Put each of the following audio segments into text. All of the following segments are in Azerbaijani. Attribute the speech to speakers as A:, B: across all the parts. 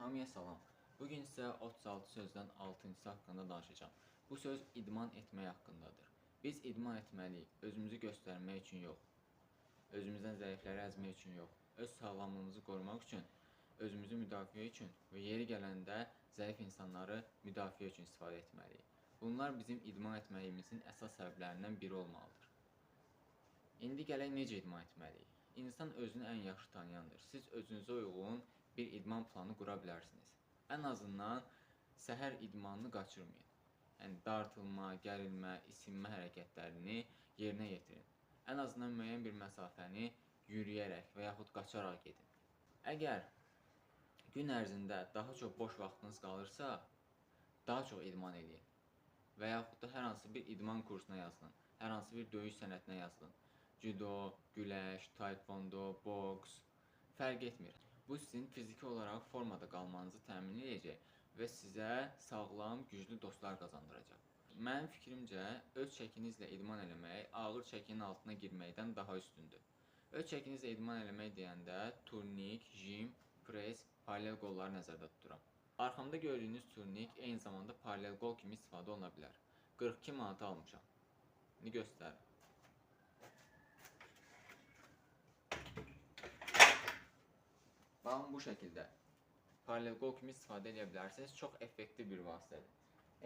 A: Hamıya salam. Bugün sizə 36 sözdən 6-cısı haqqında danışacağam. Bu söz idman etmək haqqındadır. Biz idman etməliyik, özümüzü göstərmək üçün yox, özümüzdən zəifləri əzmək üçün yox, öz sağlamlığımızı qorumaq üçün, özümüzü müdafiə üçün və yeri gələndə zəif insanları müdafiə üçün istifadə etməliyik. Bunlar bizim idman etməyimizin əsas səbəblərindən biri olmalıdır. İndi gələk necə idman etməliyik? İnsan özünü ən yaxşı tanıyandır. Siz özünüzə uyğun bir idman planı qura bilərsiniz. Ən azından səhər idmanını qaçırmayın. Yəni dartılma, gərilmə, isinmə hərəkətlərini yerinə yetirin. Ən azından müəyyən bir məsafəni yürüyərək və yaxud qaçaraq gedin. Əgər gün ərzində daha çox boş vaxtınız qalırsa, daha çox idman edin. Və yaxud da hər hansı bir idman kursuna yazılın, hər hansı bir döyüş sənətinə yazılın. Judo, güləş, taekwondo, boks, fərq etmir. Bu sizin fiziki olaraq formada qalmanızı təmin edəcək və sizə sağlam, güclü dostlar qazandıracaq. Mənim fikrimcə, öz çəkinizlə idman eləmək ağır çəkinin altına girməkdən daha üstündür. Öz çəkinizlə idman eləmək deyəndə turnik, jim, pres, paralel qolları nəzərdə tuturam. Arxamda gördüyünüz turnik eyni zamanda paralel qol kimi istifadə oluna bilər. 42 manata almışam. İndi göstərim. Baxın, bu şəkildə paralel qol kimi istifadə edə bilərsiniz. Çox effektiv bir vasitədir.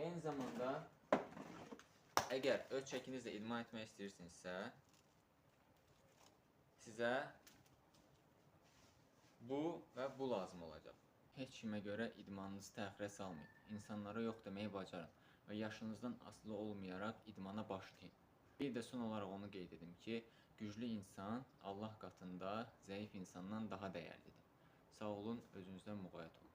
A: Eyni zamanda, əgər öz çəkinizlə idman etmək istəyirsinizsə, sizə bu və bu lazım olacaq. Heç kimə görə idmanınızı təxirə salmayın. İnsanlara yox deməyi bacarın və yaşınızdan asılı olmayaraq idmana başlayın. Bir də son olaraq onu qeyd edim ki, güclü insan Allah qatında zəif insandan daha dəyərlidir. Sağ olun, özünüzdən muğayət olun.